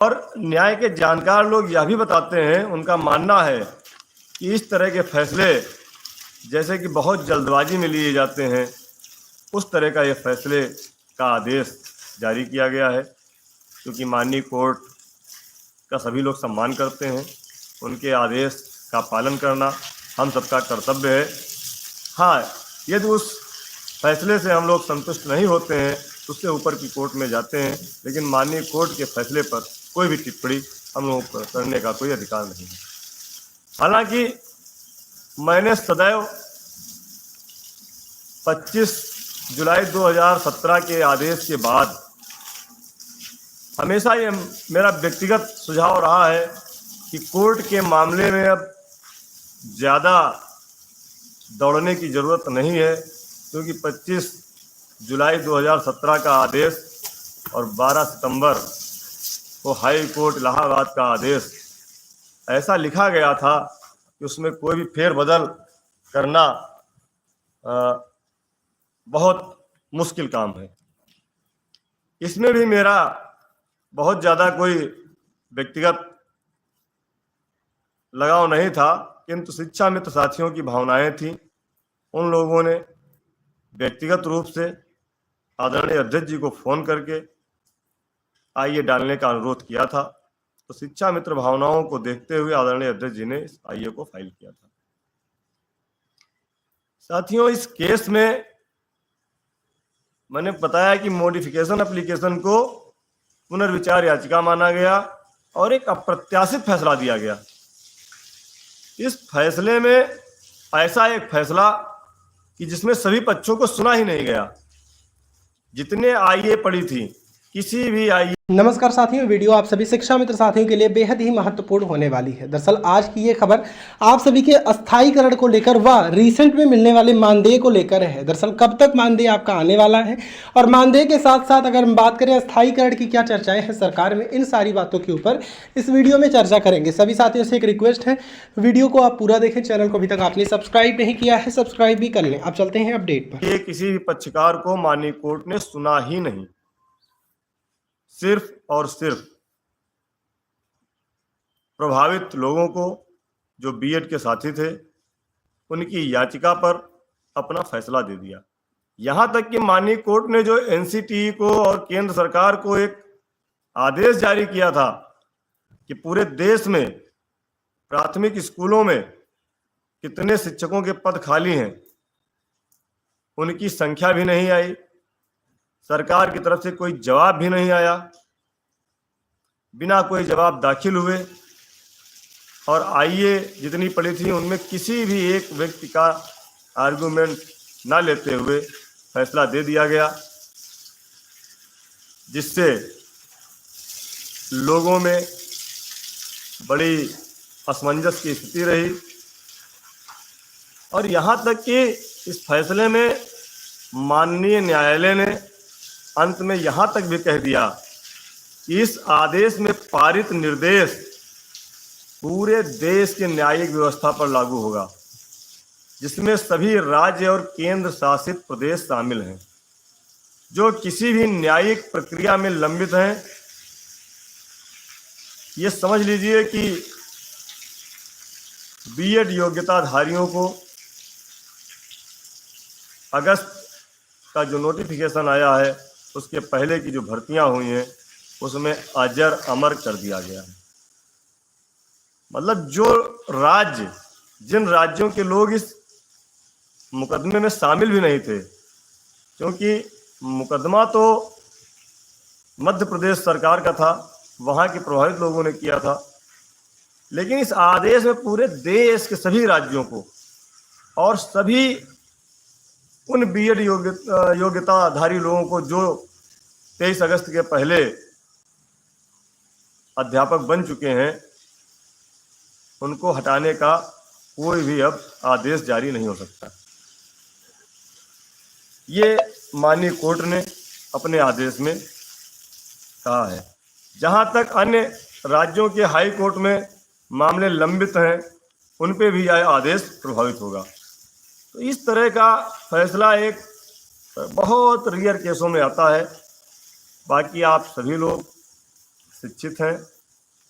और न्याय के जानकार लोग यह भी बताते हैं, उनका मानना है कि इस तरह के फैसले जैसे कि बहुत जल्दबाजी में लिए जाते हैं, उस तरह का ये फैसले का आदेश जारी किया गया है, क्योंकि माननीय कोर्ट का सभी लोग सम्मान करते हैं। उनके आदेश का पालन करना हम सबका कर्तव्य है। हाँ, यदि उस फैसले से हम लोग संतुष्ट नहीं होते हैं तो उससे ऊपर की कोर्ट में जाते हैं, लेकिन माननीय कोर्ट के फैसले पर कोई भी टिप्पणी हम लोगों को करने का कोई अधिकार नहीं है। हालांकि मैंने सदैव 25 जुलाई 2017 के आदेश के बाद हमेशा ये मेरा व्यक्तिगत सुझाव रहा है कि कोर्ट के मामले में अब ज़्यादा दौड़ने की ज़रूरत नहीं है, क्योंकि 25 जुलाई 2017 का आदेश और 12 सितंबर को हाई कोर्ट इलाहाबाद का आदेश ऐसा लिखा गया था कि उसमें कोई भी फेरबदल करना बहुत मुश्किल काम है। इसमें भी मेरा बहुत ज़्यादा कोई व्यक्तिगत लगाव नहीं था, किंतु शिक्षा मित्र साथियों की भावनाएं थीं। उन लोगों ने व्यक्तिगत रूप से आदरणीय अध्यक्ष जी को फ़ोन करके आईए डालने का अनुरोध किया था, तो शिक्षा मित्र भावनाओं को देखते हुए आदरणीय अध्यक्ष जी ने इस आईए को फाइल किया था। साथियों, इस केस में मैंने बताया कि मॉडिफिकेशन एप्लीकेशन को पुनर्विचार याचिका माना गया और एक अप्रत्याशित फैसला दिया गया। इस फैसले में ऐसा एक फैसला कि जिसमें सभी पक्षों को सुना ही नहीं गया। जितने आईए पड़ी थी, किसी भी आईए। नमस्कार साथियों, वीडियो आप सभी शिक्षा मित्र साथियों के लिए बेहद ही महत्वपूर्ण होने वाली है। दरअसल आज की ये खबर आप सभी के अस्थायीकरण को लेकर व रिसेंट में मिलने वाले मानदेय को लेकर है। दरअसल कब तक मानदेय आपका आने वाला है और मानदेय के साथ साथ अगर हम बात करें अस्थायीकरण की क्या चर्चाएं हैं सरकार में, इन सारी बातों के ऊपर इस वीडियो में चर्चा करेंगे। सभी साथियों से एक रिक्वेस्ट है, वीडियो को आप पूरा देखें। चैनल को अभी तक आपने सब्सक्राइब नहीं किया है, सब्सक्राइब भी कर लें। अब चलते हैं अपडेट पर। किसी भी पक्षकार को माननीय कोर्ट ने सुना ही नहीं। सिर्फ और सिर्फ प्रभावित लोगों को, जो बीएड के साथी थे, उनकी याचिका पर अपना फैसला दे दिया। यहां तक कि माननीय कोर्ट ने जो एनसीटीई को और केंद्र सरकार को एक आदेश जारी किया था कि पूरे देश में प्राथमिक स्कूलों में कितने शिक्षकों के पद खाली हैं, उनकी संख्या भी नहीं आई। सरकार की तरफ से कोई जवाब भी नहीं आया। बिना कोई जवाब दाखिल हुए और आईए जितनी पड़ी थी उनमें किसी भी एक व्यक्ति का आर्गुमेंट ना लेते हुए फैसला दे दिया गया, जिससे लोगों में बड़ी असमंजस की स्थिति रही। और यहाँ तक कि इस फैसले में माननीय न्यायालय ने अंत में यहाँ तक भी कह दिया कि इस आदेश में पारित निर्देश पूरे देश के न्यायिक व्यवस्था पर लागू होगा, जिसमें सभी राज्य और केंद्र शासित प्रदेश शामिल हैं जो किसी भी न्यायिक प्रक्रिया में लंबित हैं। ये समझ लीजिए कि बीएड योग्यताधारियों को अगस्त का जो नोटिफिकेशन आया है, उसके पहले की जो भर्तियां हुई हैं उसमें अजर अमर कर दिया गया है। मतलब जिन राज्यों के लोग इस मुकदमे में शामिल भी नहीं थे, क्योंकि मुकदमा तो मध्य प्रदेश सरकार का था, वहाँ के प्रभावित लोगों ने किया था, लेकिन इस आदेश में पूरे देश के सभी राज्यों को और सभी उन बीएड योग्यताधारी लोगों को जो 23 अगस्त के पहले अध्यापक बन चुके हैं, उनको हटाने का कोई भी अब आदेश जारी नहीं हो सकता। ये माननीय कोर्ट ने अपने आदेश में कहा है। जहां तक अन्य राज्यों के हाई कोर्ट में मामले लंबित हैं, उन पे भी यह आदेश प्रभावित होगा। तो इस तरह का फैसला एक बहुत रेयर केसों में आता है। बाकी आप सभी लोग शिक्षित हैं